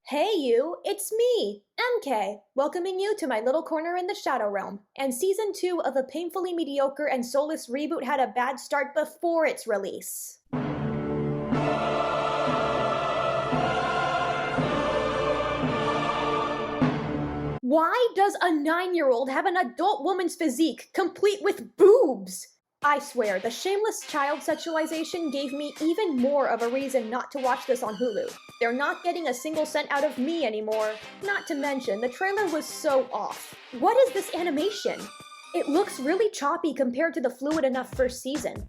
Hey you, it's me, MK, welcoming you to my little corner in the Shadow Realm. And Season 2 of a painfully mediocre and soulless reboot had a bad start before its release. Why does a 9-year-old have an adult woman's physique, complete with boobs? I swear, the shameless child sexualization gave me even more of a reason not to watch this on Hulu. They're not getting a single cent out of me anymore. Not to mention, the trailer was so off. What is this animation? It looks really choppy compared to the fluid enough first season.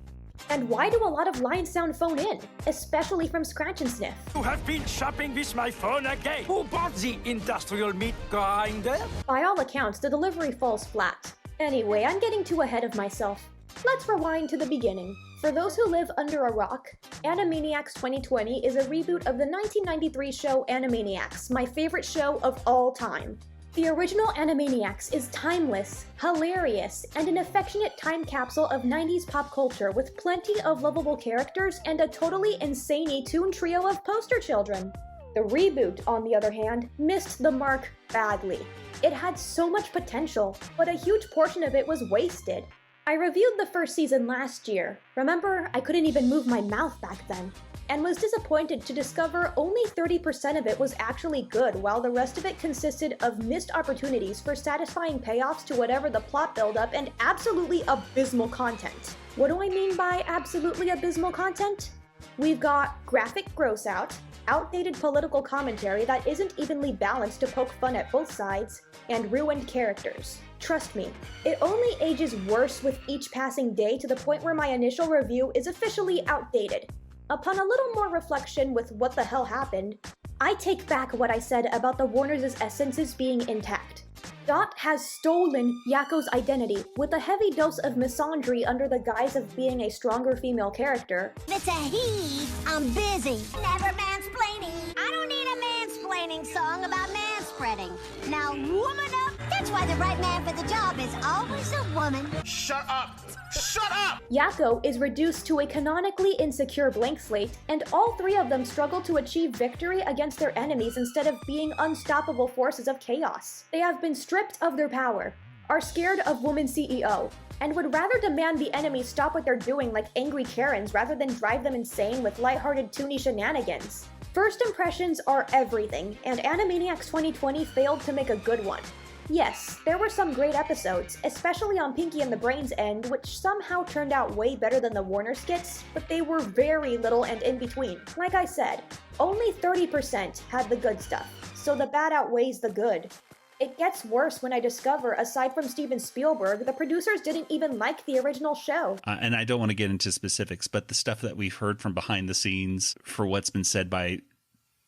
And why do a lot of lines sound phone in, especially from Scratch and Sniff? You have been shopping with my phone again. Who bought the industrial meat grinder? By all accounts, the delivery falls flat. Anyway, I'm getting too ahead of myself. Let's rewind to the beginning. For those who live under a rock, Animaniacs 2020 is a reboot of the 1993 show Animaniacs, my favorite show of all time. The original Animaniacs is timeless, hilarious, and an affectionate time capsule of 90s pop culture with plenty of lovable characters and a totally insane toon trio of poster children. The reboot, on the other hand, missed the mark badly. It had so much potential, but a huge portion of it was wasted. I reviewed the first season last year. Remember, I couldn't even move my mouth back then, and was disappointed to discover only 30% of it was actually good, while the rest of it consisted of missed opportunities for satisfying payoffs to whatever the plot buildup and absolutely abysmal content. What do I mean by absolutely abysmal content? We've got graphic gross out, outdated political commentary that isn't evenly balanced to poke fun at both sides, and ruined characters. Trust me, it only ages worse with each passing day to the point where my initial review is officially outdated. Upon a little more reflection with what the hell happened, I take back what I said about the Warners' essences being intact. Dot has stolen Yakko's identity with a heavy dose of misandry under the guise of being a stronger female character. It's a he, I'm busy. Never mansplaining. I don't need a mansplaining song about manspreading. Now woman up. That's why the right man for the job is always a woman. Shut up! Shut up! Yakko is reduced to a canonically insecure blank slate, and all three of them struggle to achieve victory against their enemies instead of being unstoppable forces of chaos. They have been stripped of their power, are scared of woman CEO, and would rather demand the enemy stop what they're doing like angry Karens rather than drive them insane with lighthearted toony shenanigans. First impressions are everything, and Animaniacs 2020 failed to make a good one. Yes, there were some great episodes, especially on Pinky and the Brain's end, which somehow turned out way better than the Warner skits, but they were very little and in between. Like I said, only 30% had the good stuff, so the bad outweighs the good. It gets worse when I discover, aside from Steven Spielberg, the producers didn't even like the original show. And I don't want to get into specifics, but the stuff that we've heard from behind the scenes for what's been said by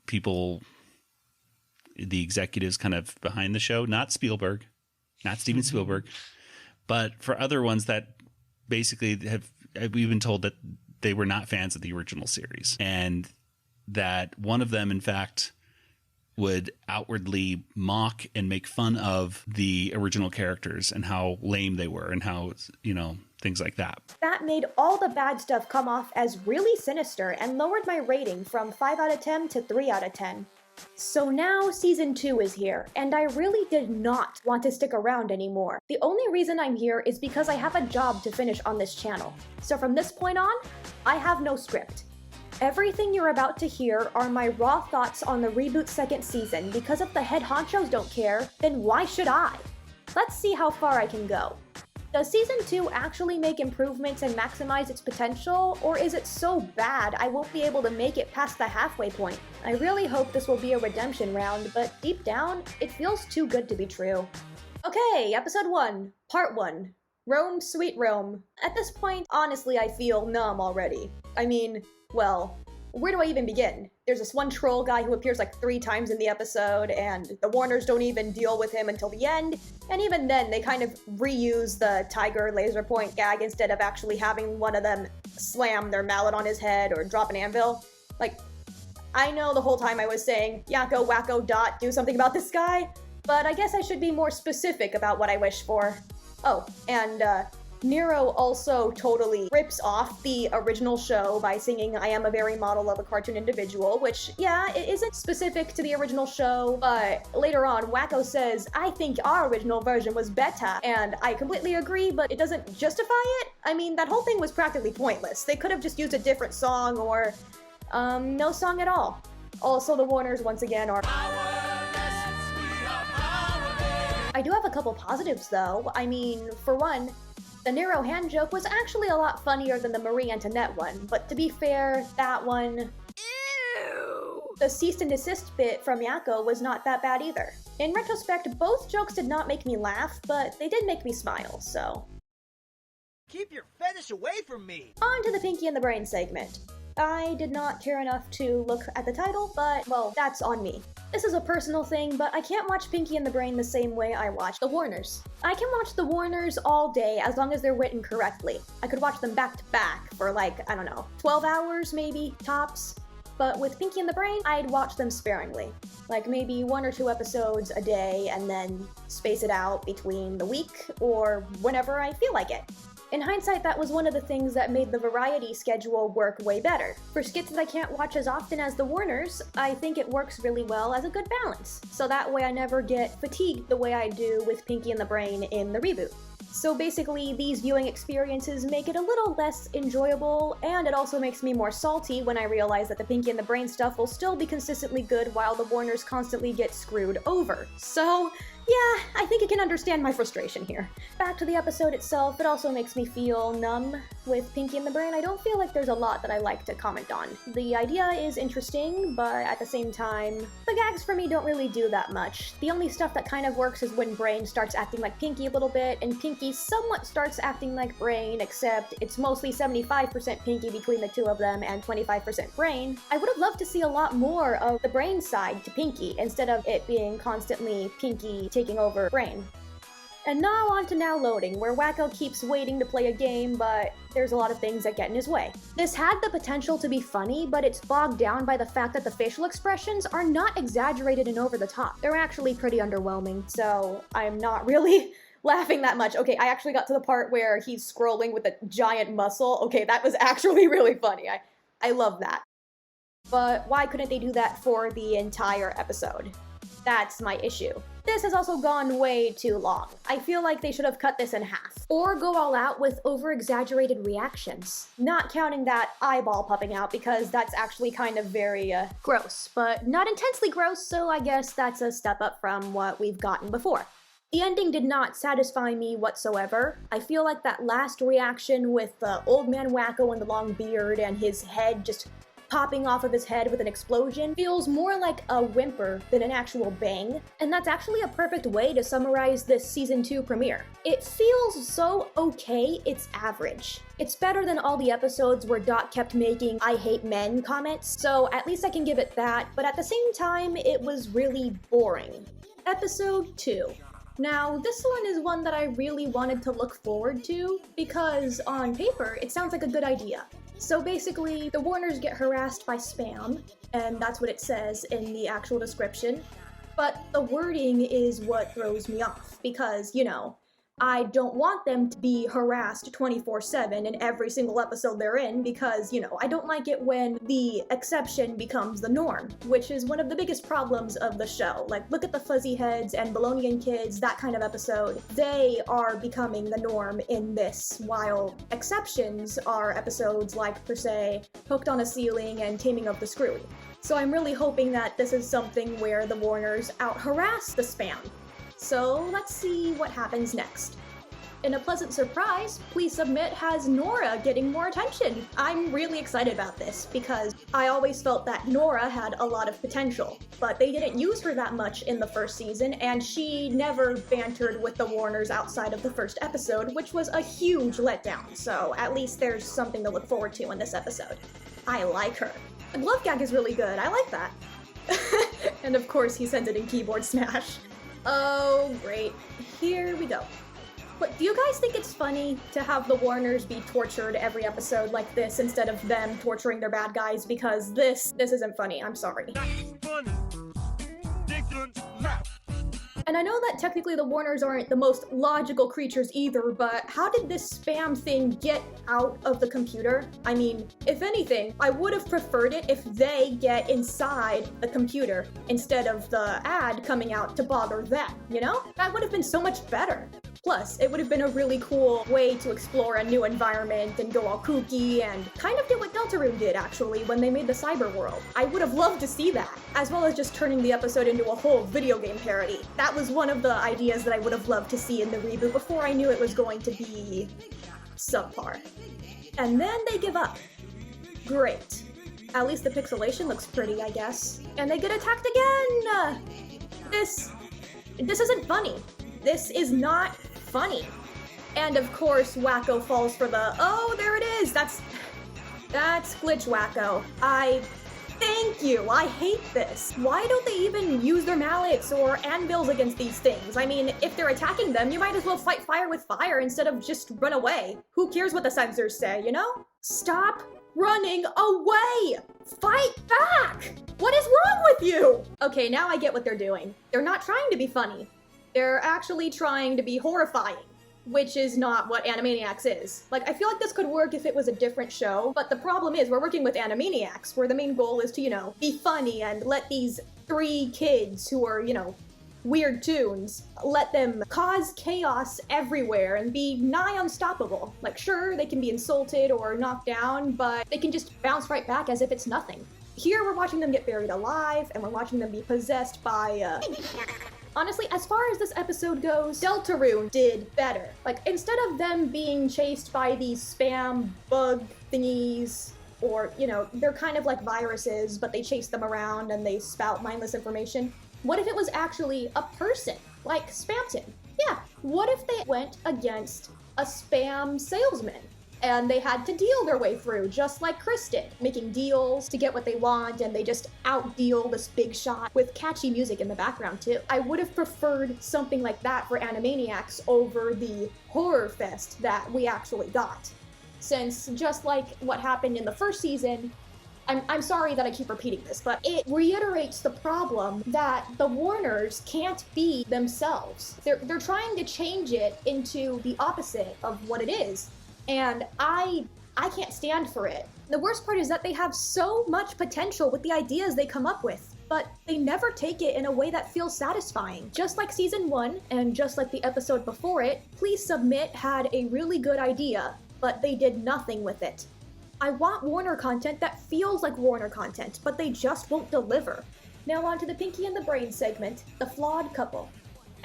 people, the executives kind of behind the show, not Spielberg, not Steven Spielberg, but for other ones that basically we've been told that they were not fans of the original series, and that one of them, in fact, would outwardly mock and make fun of the original characters and how lame they were and how, things like that. That made all the bad stuff come off as really sinister and lowered my rating from 5 out of 10 to 3 out of 10. So now Season 2 is here, and I really did not want to stick around anymore. The only reason I'm here is because I have a job to finish on this channel. So from this point on, I have no script. Everything you're about to hear are my raw thoughts on the reboot second season, because if the head honchos don't care, then why should I? Let's see how far I can go. Does Season 2 actually make improvements and maximize its potential, or is it so bad I won't be able to make it past the halfway point? I really hope this will be a redemption round, but deep down, it feels too good to be true. Okay, Episode 1, Part 1. Rome, Sweet Rome. At this point, honestly, I feel numb already. I mean, well, where do I even begin? There's this one troll guy who appears like 3 times in the episode, and the Warners don't even deal with him until the end, and even then they kind of reuse the tiger laser point gag instead of actually having one of them slam their mallet on his head or drop an anvil. Like, I know the whole time I was saying, Yakko, wacko, dot, do something about this guy, but I guess I should be more specific about what I wish for. Oh, and Nero also totally rips off the original show by singing I am a very model of a cartoon individual, which, yeah, it isn't specific to the original show, but later on, Wacko says, I think our original version was better, and I completely agree, but it doesn't justify it. I mean, that whole thing was practically pointless. They could have just used a different song or, no song at all. Also, the Warners, once again, are... I do have a couple positives, though. I mean, for one, the Nero hand joke was actually a lot funnier than the Marie Antoinette one, but to be fair, that one... Ew! The cease and desist bit from Yakko was not that bad either. In retrospect, both jokes did not make me laugh, but they did make me smile, so... Keep your fetish away from me! On to the Pinky and the Brain segment. I did not care enough to look at the title, but, well, that's on me. This is a personal thing, but I can't watch Pinky and the Brain the same way I watch The Warners. I can watch The Warners all day as long as they're written correctly. I could watch them back to back for like, I don't know, 12 hours maybe, tops. But with Pinky and the Brain, I'd watch them sparingly. Like maybe 1 or 2 episodes a day and then space it out between the week or whenever I feel like it. In hindsight, that was one of the things that made the variety schedule work way better. For skits that I can't watch as often as The Warners, I think it works really well as a good balance. So that way I never get fatigued the way I do with Pinky and the Brain in the reboot. So basically, these viewing experiences make it a little less enjoyable, and it also makes me more salty when I realize that the Pinky and the Brain stuff will still be consistently good while the Warners constantly get screwed over. So... yeah, I think you can understand my frustration here. Back to the episode itself, it also makes me feel numb. With Pinky and the Brain, I don't feel like there's a lot that I like to comment on. The idea is interesting, but at the same time, the gags for me don't really do that much. The only stuff that kind of works is when Brain starts acting like Pinky a little bit, and Pinky somewhat starts acting like Brain, except it's mostly 75% Pinky between the two of them and 25% Brain. I would have loved to see a lot more of the Brain side to Pinky, instead of it being constantly Pinky taking over Brain. And now on to Now Loading, where Wacko keeps waiting to play a game, but there's a lot of things that get in his way. This had the potential to be funny, but it's bogged down by the fact that the facial expressions are not exaggerated and over the top. They're actually pretty underwhelming, so I'm not really laughing that much. Okay, I actually got to the part where he's scrolling with a giant muscle. Okay, that was actually really funny. I love that. But why couldn't they do that for the entire episode? That's my issue. This has also gone way too long. I feel like they should have cut this in half. Or go all out with over-exaggerated reactions. Not counting that eyeball popping out, because that's actually kind of very, gross. But not intensely gross, so I guess that's a step up from what we've gotten before. The ending did not satisfy me whatsoever. I feel like that last reaction with the old man Wacko and the long beard and his head just popping off of his head with an explosion feels more like a whimper than an actual bang, and that's actually a perfect way to summarize this season 2 premiere. It feels so okay, it's average. It's better than all the episodes where Dot kept making I hate men comments, so at least I can give it that, but at the same time, it was really boring. Episode 2. Now, this one is one that I really wanted to look forward to, because on paper, it sounds like a good idea. So basically, the Warners get harassed by spam, and that's what it says in the actual description. But the wording is what throws me off, because, you know, I don't want them to be harassed 24/7 in every single episode they're in, because, you know, I don't like it when the exception becomes the norm, which is one of the biggest problems of the show. Like, look at the Fuzzy Heads and Balonian Kids, that kind of episode. They are becoming the norm in this, while exceptions are episodes like, per se, Hooked on a Ceiling and Taming of the Screwy. So I'm really hoping that this is something where the Warners out-harass the spam. So let's see what happens next. In a pleasant surprise, Please Submit has Nora getting more attention. I'm really excited about this because I always felt that Nora had a lot of potential, but they didn't use her that much in the first season, and she never bantered with the Warners outside of the first episode, which was a huge letdown, so at least there's something to look forward to in this episode. I like her. The glove gag is really good, I like that. And of course he sends it in Keyboard Smash. Oh, great. Here we go. But do you guys think it's funny to have the Warners be tortured every episode like this instead of them torturing their bad guys? Because this isn't funny, I'm sorry. And I know that technically the Warners aren't the most logical creatures either, but how did this spam thing get out of the computer? I mean, if anything, I would have preferred it if they get inside the computer instead of the ad coming out to bother them, you know? That would have been so much better. Plus, it would have been a really cool way to explore a new environment and go all kooky and kind of do what Deltarune did, actually, when they made the cyber world. I would have loved to see that, as well as just turning the episode into a whole video game parody. That was one of the ideas that I would have loved to see in the reboot before I knew it was going to be subpar. And then they give up. Great. At least the pixelation looks pretty, I guess. And they get attacked again! This isn't funny. This is not funny. And of course, Wacko falls for the, oh, there it is! That's Glitch Wacko. Thank you, I hate this. Why don't they even use their mallets or anvils against these things? I mean, if they're attacking them, you might as well fight fire with fire instead of just run away. Who cares what the sensors say, you know? Stop running away! Fight back! What is wrong with you? Okay, now I get what they're doing. They're not trying to be funny. They're actually trying to be horrifying, which is not what Animaniacs is. Like, I feel like this could work if it was a different show, but the problem is we're working with Animaniacs, where the main goal is to, you know, be funny and let these 3 kids who are, you know, weird toons, let them cause chaos everywhere and be nigh unstoppable. Like, sure, they can be insulted or knocked down, but they can just bounce right back as if it's nothing. Here, we're watching them get buried alive, and we're watching them be possessed by, Honestly, as far as this episode goes, Deltarune did better. Like, instead of them being chased by these spam bug thingies, or, you know, they're kind of like viruses, but they chase them around and they spout mindless information, what if it was actually a person, like Spamton? Yeah, what if they went against a spam salesman? And they had to deal their way through, just like Chris did, making deals to get what they want, and they just out-deal this big shot with catchy music in the background, too. I would have preferred something like that for Animaniacs over the horror fest that we actually got. Since, just like what happened in the first season, I'm sorry that I keep repeating this, but it reiterates the problem that the Warners can't be themselves. They're trying to change it into the opposite of what it is. And I can't stand for it. The worst part is that they have so much potential with the ideas they come up with, but they never take it in a way that feels satisfying. Just like season 1, and just like the episode before it, Please Submit had a really good idea, but they did nothing with it. I want Warner content that feels like Warner content, but they just won't deliver. Now on to the Pinky and the Brain segment, the flawed couple.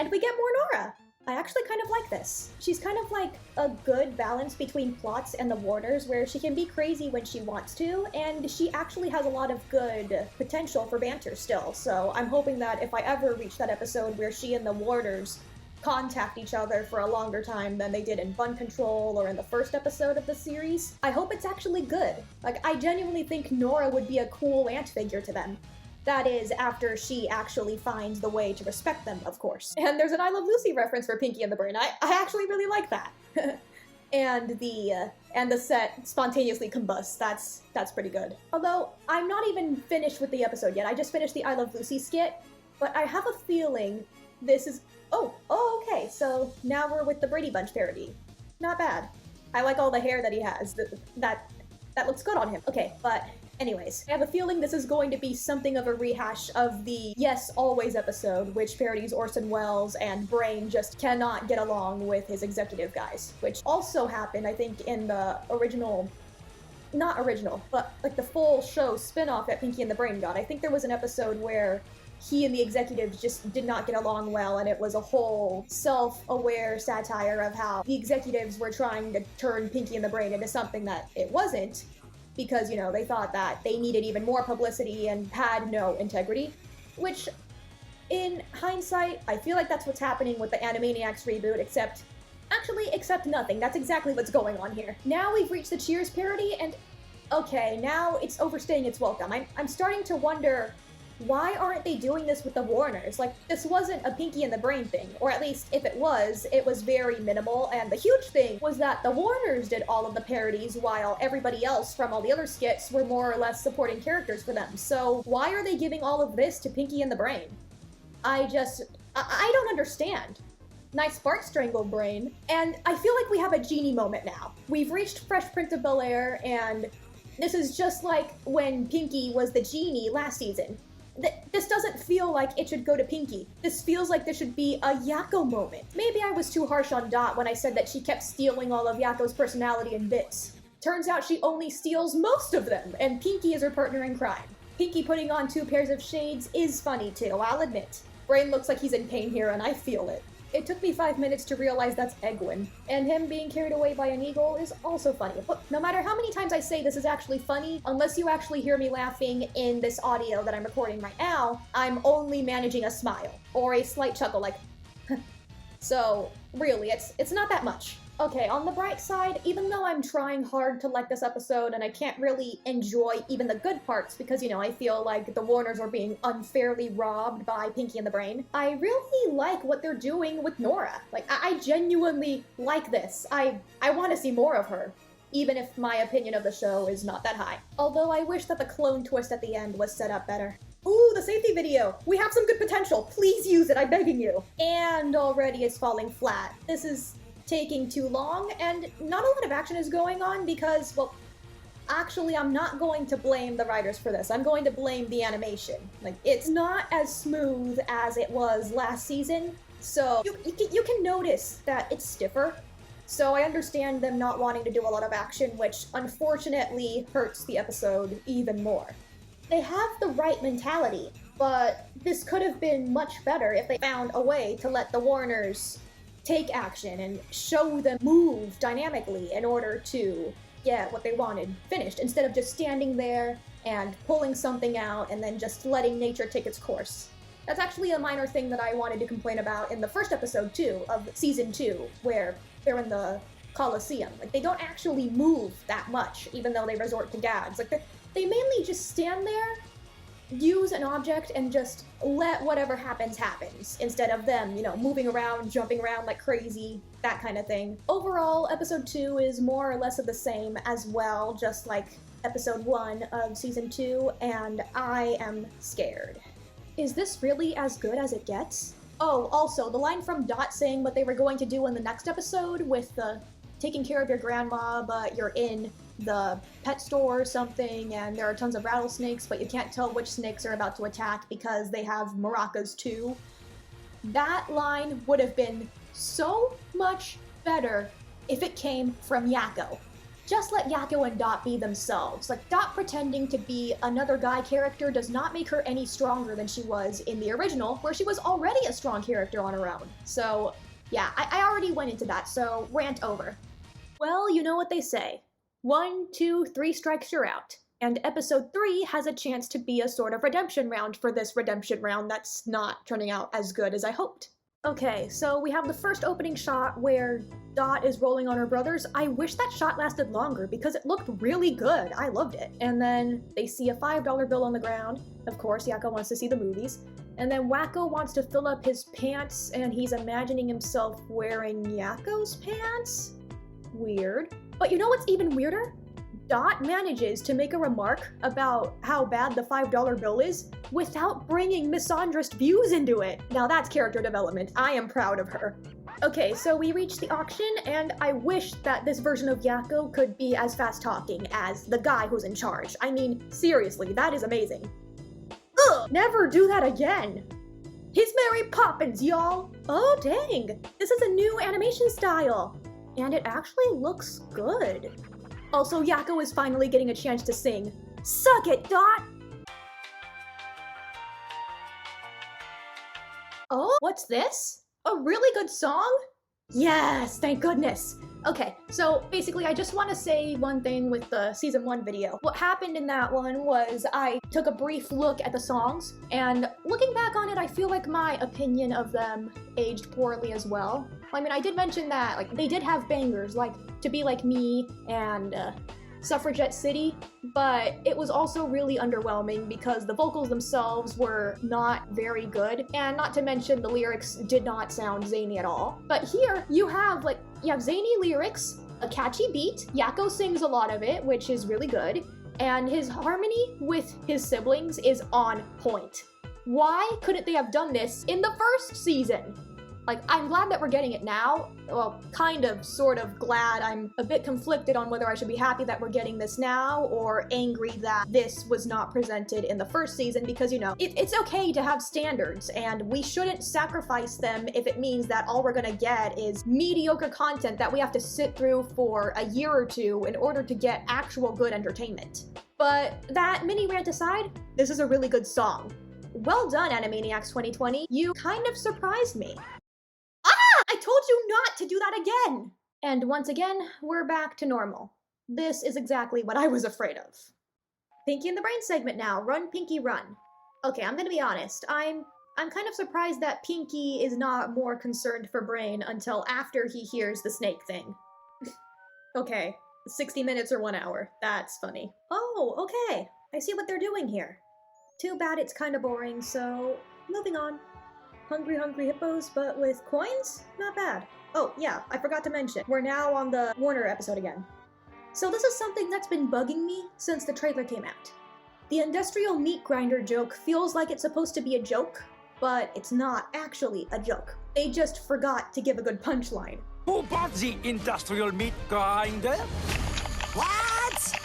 And we get more Nora. I actually kind of like this. She's kind of like a good balance between plots and the Warners, where she can be crazy when she wants to, and she actually has a lot of good potential for banter still. So I'm hoping that if I ever reach that episode where she and the Warners contact each other for a longer time than they did in Bun Control or in the first episode of the series, I hope it's actually good. Like, I genuinely think Nora would be a cool aunt figure to them. That is, after she actually finds the way to respect them, of course. And there's an I Love Lucy reference for Pinky and the Brain. I actually really like that. And the set spontaneously combusts. That's pretty good. Although, I'm not even finished with the episode yet. I just finished the I Love Lucy skit, but I have a feeling this is... Oh, okay, so now we're with the Brady Bunch parody. Not bad. I like all the hair that he has. That looks good on him. Okay, but... anyways, I have a feeling this is going to be something of a rehash of the Yes, Always episode, which parodies Orson Welles, and Brain just cannot get along with his executive guys, which also happened, I think, in the original, not original, but like the full show spin-off that Pinky and the Brain got. I think there was an episode where he and the executives just did not get along well, and it was a whole self-aware satire of how the executives were trying to turn Pinky and the Brain into something that it wasn't, because, you know, they thought that they needed even more publicity and had no integrity, which, in hindsight, I feel like that's what's happening with the Animaniacs reboot, except nothing. That's exactly what's going on here. Now we've reached the Cheers parody, and okay, now it's overstaying its welcome. I'm starting to wonder, why aren't they doing this with the Warners? Like, this wasn't a Pinky and the Brain thing, or at least if it was very minimal, and the huge thing was that the Warners did all of the parodies while everybody else from all the other skits were more or less supporting characters for them. So why are they giving all of this to Pinky and the Brain? I don't understand. Nice fart strangle brain. And I feel like we have a genie moment now. We've reached Fresh Prince of Bel-Air, and this is just like when Pinky was the genie last season. This doesn't feel like it should go to Pinky. This feels like this should be a Yakko moment. Maybe I was too harsh on Dot when I said that she kept stealing all of Yakko's personality and bits. Turns out she only steals most of them, and Pinky is her partner in crime. Pinky putting on 2 pairs of shades is funny too, I'll admit. Brain looks like he's in pain here, and I feel it. It took me 5 minutes to realize that's Egwin, and him being carried away by an eagle is also funny. But no matter how many times I say this is actually funny, unless you actually hear me laughing in this audio that I'm recording right now, I'm only managing a smile, or a slight chuckle like, so really, it's not that much. Okay, on the bright side, even though I'm trying hard to like this episode and I can't really enjoy even the good parts because, you know, I feel like the Warners are being unfairly robbed by Pinky and the Brain, I really like what they're doing with Nora. Like, I genuinely like this. I want to see more of her, even if my opinion of the show is not that high. Although I wish that the clone twist at the end was set up better. Ooh, the safety video! We have some good potential! Please use it, I'm begging you! And already it's falling flat. This is taking too long, and not a lot of action is going on because, well, actually I'm not going to blame the writers for this. I'm going to blame the animation. Like, it's not as smooth as it was last season, so you can notice that it's stiffer. So I understand them not wanting to do a lot of action, which unfortunately hurts the episode even more. They have the right mentality, but this could have been much better if they found a way to let the Warners take action and show them move dynamically in order to get what they wanted finished, instead of just standing there and pulling something out and then just letting nature take its course. That's actually a minor thing that I wanted to complain about in the first episode too, of season 2, where they're in the Coliseum. Like, they don't actually move that much, even though they resort to gags. Like, they mainly just stand there, use an object, and just let whatever happens happens, instead of them, you know, moving around, jumping around like crazy, that kind of thing. Overall, episode 2 is more or less of the same as well, just like episode 1 of season 2, and I am scared. Is this really as good as it gets? Oh, also, the line from Dot saying what they were going to do in the next episode with the taking care of your grandma, but you're in the pet store or something, and there are tons of rattlesnakes, but you can't tell which snakes are about to attack because they have maracas too. That line would have been so much better if it came from Yakko. Just let Yakko and Dot be themselves. Like, Dot pretending to be another guy character does not make her any stronger than she was in the original, where she was already a strong character on her own. So, yeah, I already went into that, so rant over. Well, you know what they say. 1, 2, 3 strikes, you're out. And episode 3 has a chance to be a sort of redemption round for this redemption round that's not turning out as good as I hoped. Okay, so we have the first opening shot where Dot is rolling on her brothers. I wish that shot lasted longer because it looked really good. I loved it. And then they see a $5 bill on the ground. Of course, Yakko wants to see the movies. And then Wakko wants to fill up his pants, and he's imagining himself wearing Yakko's pants? Weird. But you know what's even weirder? Dot manages to make a remark about how bad the $5 bill is without bringing misandrist views into it. Now that's character development. I am proud of her. Okay, so we reached the auction, and I wish that this version of Yakko could be as fast-talking as the guy who's in charge. I mean, seriously, that is amazing. Ugh! Never do that again! He's Mary Poppins, y'all! Oh, dang! This is a new animation style! And it actually looks good. Also, Yakko is finally getting a chance to sing. Suck it, Dot! Oh, what's this? A really good song? Yes, thank goodness. Okay, so basically I just want to say one thing with the season 1 video. What happened in that one was I took a brief look at the songs, and looking back on it, I feel like my opinion of them aged poorly as well. I mean, I did mention that, like, they did have bangers, like To Be Like Me and Suffragette City, but it was also really underwhelming because the vocals themselves were not very good, and not to mention the lyrics did not sound zany at all. But here, you have zany lyrics, a catchy beat, Yakko sings a lot of it, which is really good, and his harmony with his siblings is on point. Why couldn't they have done this in the first season? Like, I'm glad that we're getting it now. Well, kind of, sort of glad. I'm a bit conflicted on whether I should be happy that we're getting this now or angry that this was not presented in the first season because, you know, it's okay to have standards and we shouldn't sacrifice them if it means that all we're gonna get is mediocre content that we have to sit through for a year or two in order to get actual good entertainment. But that mini rant aside, this is a really good song. Well done, Animaniacs 2020. You kind of surprised me. I told you not to do that again! And once again, we're back to normal. This is exactly what I was afraid of. Pinky in the Brain segment now. Run, Pinky, run. Okay, I'm gonna be honest. I'm kind of surprised that Pinky is not more concerned for Brain until after he hears the snake thing. Okay, 60 minutes or 1 hour. That's funny. Oh, okay. I see what they're doing here. Too bad it's kind of boring, so moving on. Hungry Hippos, but with coins? Not bad. Oh, yeah, I forgot to mention, we're now on the Warner episode again. So this is something that's been bugging me since the trailer came out. The industrial meat grinder joke feels like it's supposed to be a joke, but it's not actually a joke. They just forgot to give a good punchline. Who bought the industrial meat grinder? What?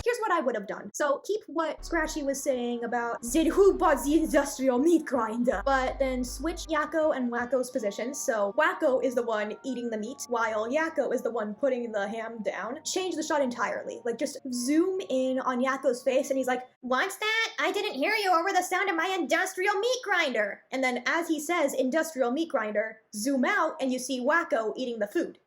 Here's what I would have done. So keep what Scratchy was saying about "Zid who bought the industrial meat grinder," but then switch Yakko and Wacko's positions. So Wacko is the one eating the meat, while Yakko is the one putting the ham down. Change the shot entirely. Like, just zoom in on Yakko's face and he's like, "What's that? I didn't hear you over the sound of my industrial meat grinder." And then as he says industrial meat grinder, zoom out and you see Wacko eating the food.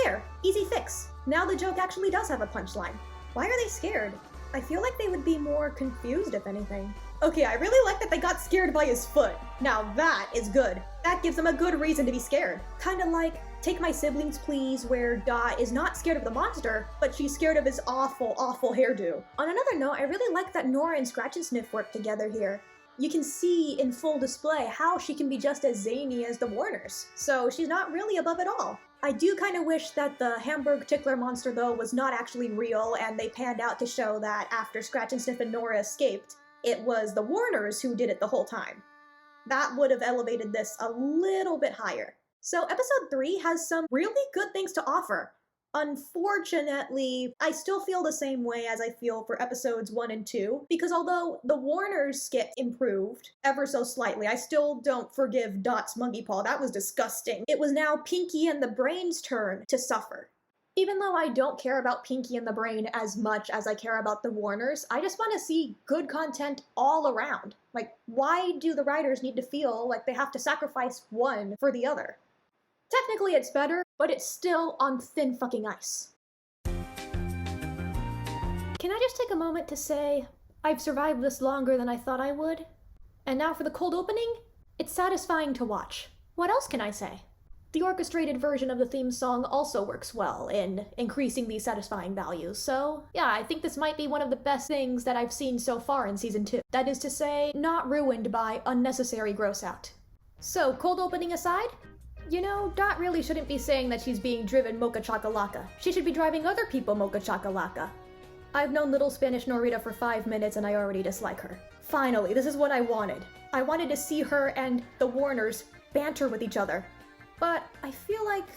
There, easy fix. Now the joke actually does have a punchline. Why are they scared? I feel like they would be more confused if anything. Okay, I really like that they got scared by his foot. Now that is good. That gives them a good reason to be scared. Kinda like Take My Siblings Please, where Dot is not scared of the monster, but she's scared of his awful, awful hairdo. On another note, I really like that Nora and Scratch and Sniff work together here. You can see in full display how she can be just as zany as the Warners, so she's not really above it all. I do kind of wish that the Hamburg Tickler monster, though, was not actually real, and they panned out to show that after Scratch and Sniff and Nora escaped, it was the Warners who did it the whole time. That would have elevated this a little bit higher. So episode 3 has some really good things to offer. Unfortunately, I still feel the same way as I feel for episodes 1 and 2, because although the Warners skit improved ever so slightly, I still don't forgive Dot's monkey paw. That was disgusting. It was now Pinky and the Brain's turn to suffer. Even though I don't care about Pinky and the Brain as much as I care about the Warners, I just want to see good content all around. Like, why do the writers need to feel like they have to sacrifice one for the other? Technically it's better, but it's still on thin fucking ice. Can I just take a moment to say, I've survived this longer than I thought I would? And now for the cold opening? It's satisfying to watch. What else can I say? The orchestrated version of the theme song also works well in increasing these satisfying values, so yeah, I think this might be one of the best things that I've seen so far in Season 2. That is to say, not ruined by unnecessary gross out. So, cold opening aside, you know, Dot really shouldn't be saying that she's being driven mocha chakalaka. She should be driving other people mocha chakalaka. I've known little Spanish Norita for 5 minutes and I already dislike her. Finally, this is what I wanted. I wanted to see her and the Warners banter with each other. But I feel like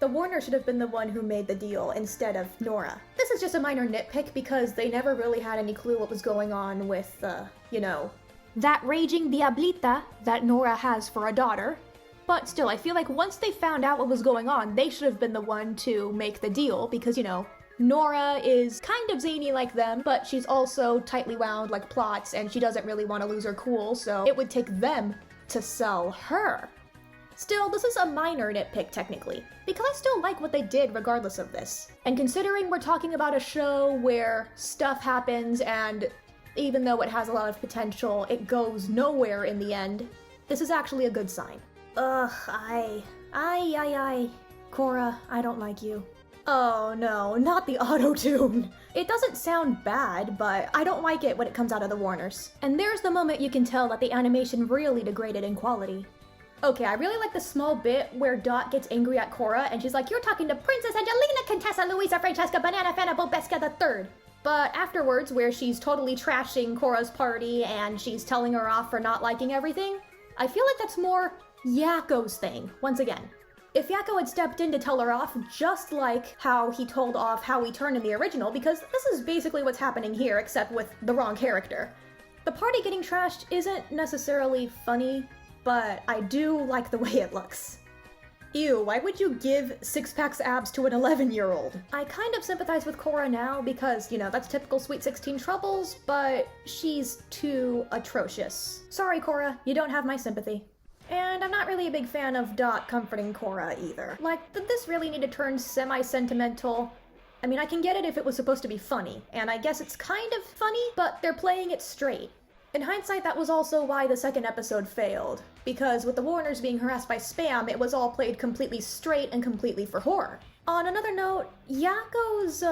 the Warner should have been the one who made the deal instead of Nora. This is just a minor nitpick because they never really had any clue what was going on with, you know, that raging diablita that Nora has for a daughter. But still, I feel like once they found out what was going on, they should have been the one to make the deal because, you know, Nora is kind of zany like them, but she's also tightly wound like Plots, and she doesn't really want to lose her cool, so it would take them to sell her. Still, this is a minor nitpick technically, because I still like what they did regardless of this. And considering we're talking about a show where stuff happens and even though it has a lot of potential, it goes nowhere in the end, this is actually a good sign. Ugh, Cora, I don't like you. Oh no, not the auto-tune. It doesn't sound bad, but I don't like it when it comes out of the Warners. And there's the moment you can tell that the animation really degraded in quality. Okay, I really like the small bit where Dot gets angry at Cora and she's like, "You're talking to Princess Angelina Contessa Luisa Francesca Banana Fana Bobesca III." But afterwards, where she's totally trashing Korra's party and she's telling her off for not liking everything, I feel like that's more Yakko's thing, once again. If Yakko had stepped in to tell her off, just like how he told off Howie Turn in the original, because this is basically what's happening here, except with the wrong character. The party getting trashed isn't necessarily funny, but I do like the way it looks. Ew, why would you give six-packs abs to an 11-year-old? I kind of sympathize with Korra now because, you know, that's typical Sweet 16 troubles, but she's too atrocious. Sorry, Korra, you don't have my sympathy. And I'm not really a big fan of Dot comforting Korra either. Like, did this really need to turn semi-sentimental? I mean, I can get it if it was supposed to be funny, and I guess it's kind of funny, but they're playing it straight. In hindsight, that was also why the second episode failed, because with the Warners being harassed by spam, it was all played completely straight and completely for horror. On another note, Yakko's,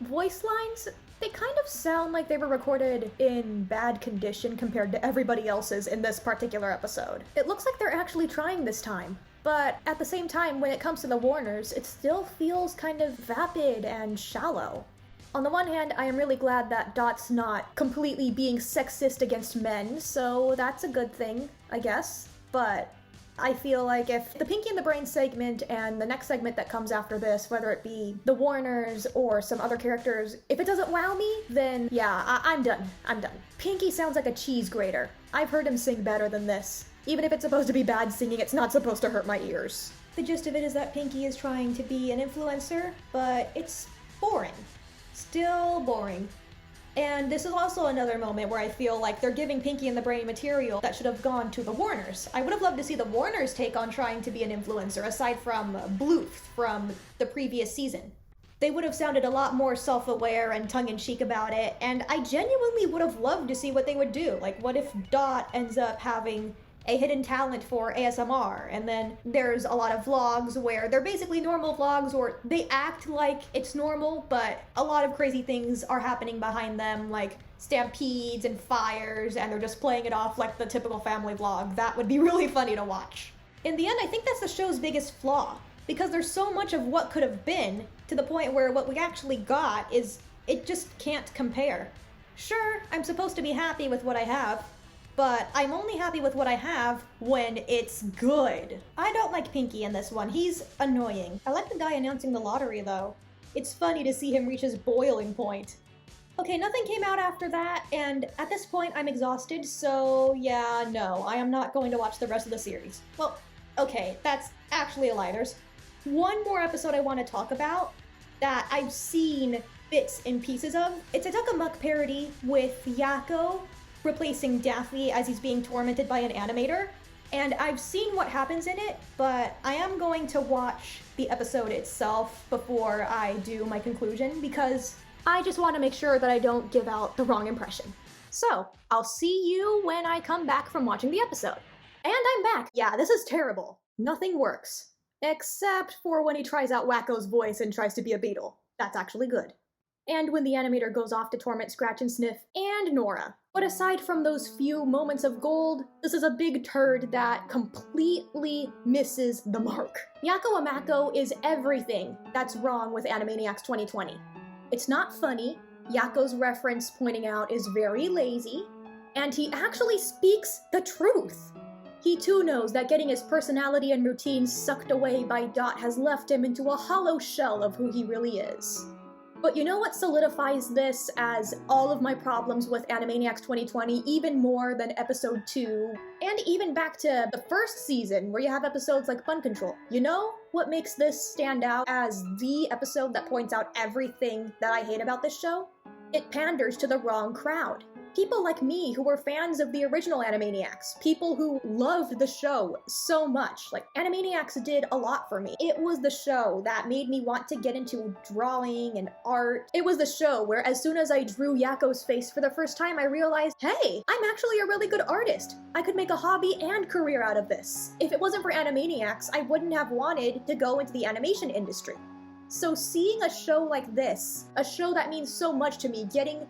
voice lines, they kind of sound like they were recorded in bad condition compared to everybody else's in this particular episode. It looks like they're actually trying this time, but at the same time, when it comes to the Warners, it still feels kind of vapid and shallow. On the one hand, I am really glad that Dot's not completely being sexist against men, so that's a good thing, I guess. But I feel like if the Pinky and the Brain segment and the next segment that comes after this, whether it be the Warners or some other characters, if it doesn't wow me, then yeah, I'm done. I'm done. Pinky sounds like a cheese grater. I've heard him sing better than this. Even if it's supposed to be bad singing, it's not supposed to hurt my ears. The gist of it is that Pinky is trying to be an influencer, but it's boring. Still boring. And this is also another moment where I feel like they're giving Pinky and the Brain material that should have gone to the Warners. I would have loved to see the Warners take on trying to be an influencer, aside from Bluth from the previous season. They would have sounded a lot more self-aware and tongue-in-cheek about it, and I genuinely would have loved to see what they would do. Like, what if Dot ends up having a hidden talent for ASMR, and then there's a lot of vlogs where they're basically normal vlogs, or they act like it's normal, but a lot of crazy things are happening behind them, like stampedes and fires, and they're just playing it off like the typical family vlog. That would be really funny to watch. In the end, I think that's the show's biggest flaw, because there's so much of what could have been, to the point where what we actually got is, it just can't compare. Sure, I'm supposed to be happy with what I have, but I'm only happy with what I have when it's good. I don't like Pinky in this one. He's annoying. I like the guy announcing the lottery, though. It's funny to see him reach his boiling point. Okay, nothing came out after that, and at this point I'm exhausted, so yeah, no, I am not going to watch the rest of the series. Well, okay, that's actually a lie. There's one more episode I want to talk about that I've seen bits and pieces of. It's a Duck Amuck parody with Yakko replacing Daffy as he's being tormented by an animator, and I've seen what happens in it, but I am going to watch the episode itself before I do my conclusion, because I just want to make sure that I don't give out the wrong impression. So, I'll see you when I come back from watching the episode. And I'm back! Yeah, this is terrible. Nothing works. Except for when he tries out Wacko's voice and tries to be a beetle. That's actually good. And when the animator goes off to torment Scratch and Sniff and Nora. But aside from those few moments of gold, this is a big turd that completely misses the mark. Yakko Amako is everything that's wrong with Animaniacs 2020. It's not funny, Yakko's reference pointing out is very lazy, and he actually speaks the truth. He too knows that getting his personality and routine sucked away by Dot has left him into a hollow shell of who he really is. But you know what solidifies this as all of my problems with Animaniacs 2020 even more than episode 2, and even back to the first season where you have episodes like Bun Control? You know what makes this stand out as the episode that points out everything that I hate about this show? It panders to the wrong crowd. People like me who were fans of the original Animaniacs. People who loved the show so much. Like, Animaniacs did a lot for me. It was the show that made me want to get into drawing and art. It was the show where as soon as I drew Yakko's face for the first time, I realized, hey, I'm actually a really good artist. I could make a hobby and career out of this. If it wasn't for Animaniacs, I wouldn't have wanted to go into the animation industry. So seeing a show like this, a show that means so much to me, getting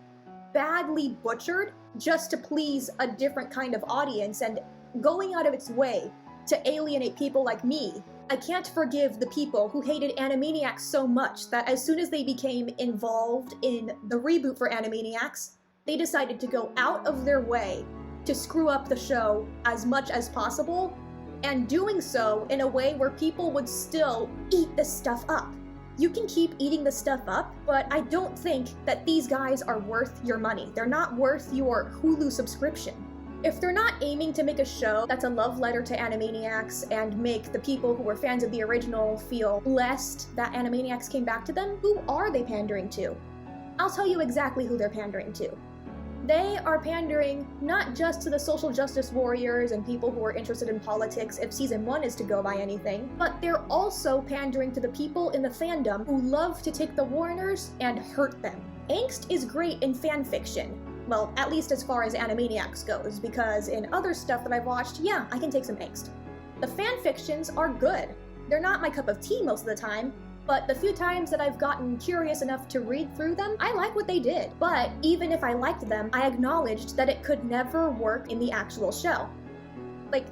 badly butchered just to please a different kind of audience and going out of its way to alienate people like me, I can't forgive the people who hated Animaniacs so much that as soon as they became involved in the reboot for Animaniacs, they decided to go out of their way to screw up the show as much as possible, and doing so in a way where people would still eat the stuff up. You can keep eating the stuff up, but I don't think that these guys are worth your money. They're not worth your Hulu subscription. If they're not aiming to make a show that's a love letter to Animaniacs and make the people who were fans of the original feel blessed that Animaniacs came back to them, who are they pandering to? I'll tell you exactly who they're pandering to. They are pandering not just to the social justice warriors and people who are interested in politics if season 1 is to go by anything, but they're also pandering to the people in the fandom who love to take the Warners and hurt them. Angst is great in fanfiction. Well, at least as far as Animaniacs goes, because in other stuff that I've watched, yeah, I can take some angst. The fanfictions are good. They're not my cup of tea most of the time, but the few times that I've gotten curious enough to read through them, I like what they did. But even if I liked them, I acknowledged that it could never work in the actual show. Like,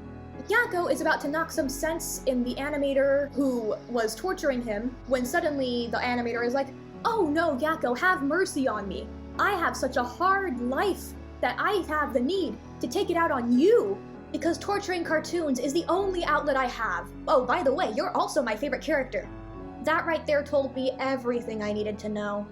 Yakko is about to knock some sense in the animator who was torturing him, when suddenly the animator is like, "Oh no, Yakko, have mercy on me. I have such a hard life that I have the need to take it out on you because torturing cartoons is the only outlet I have. Oh, by the way, you're also my favorite character." That right there told me everything I needed to know.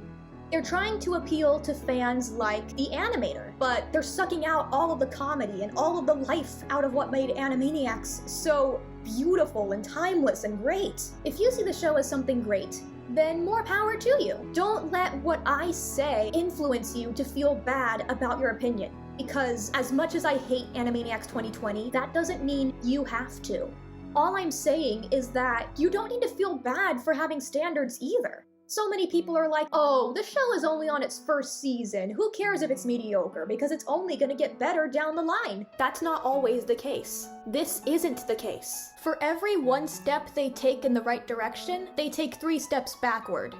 They're trying to appeal to fans like the animator, but they're sucking out all of the comedy and all of the life out of what made Animaniacs so beautiful and timeless and great. If you see the show as something great, then more power to you. Don't let what I say influence you to feel bad about your opinion, because as much as I hate Animaniacs 2020, that doesn't mean you have to. All I'm saying is that you don't need to feel bad for having standards either. So many people are like, "Oh, the show is only on its first season. Who cares if it's mediocre, because it's only gonna get better down the line." That's not always the case. This isn't the case. For every one step they take in the right direction, they take 3 steps backward.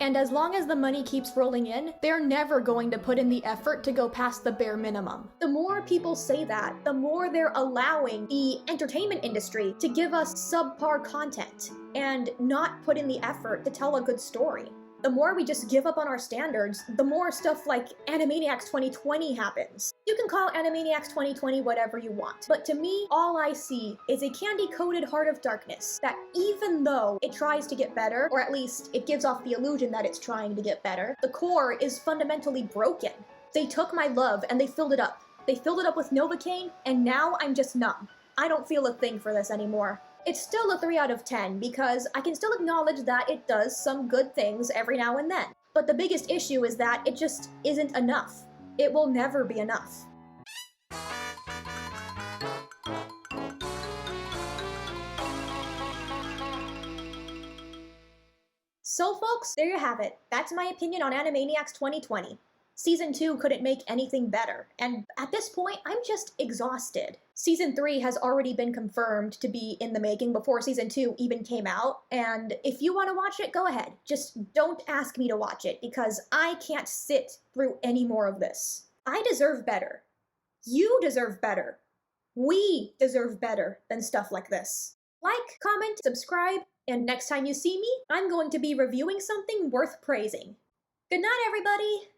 And as long as the money keeps rolling in, they're never going to put in the effort to go past the bare minimum. The more people say that, the more they're allowing the entertainment industry to give us subpar content and not put in the effort to tell a good story. The more we just give up on our standards, the more stuff like Animaniacs 2020 happens. You can call Animaniacs 2020 whatever you want, but to me, all I see is a candy-coated heart of darkness that even though it tries to get better, or at least it gives off the illusion that it's trying to get better, the core is fundamentally broken. They took my love and they filled it up. They filled it up with Novocaine, and now I'm just numb. I don't feel a thing for this anymore. It's still a 3 out of 10 because I can still acknowledge that it does some good things every now and then. But the biggest issue is that it just isn't enough. It will never be enough. So folks, there you have it. That's my opinion on Animaniacs 2020. Season 2 couldn't make anything better, and at this point, I'm just exhausted. Season 3 has already been confirmed to be in the making before Season 2 even came out, and if you want to watch it, go ahead. Just don't ask me to watch it, because I can't sit through any more of this. I deserve better. You deserve better. We deserve better than stuff like this. Like, comment, subscribe, and next time you see me, I'm going to be reviewing something worth praising. Good night, everybody!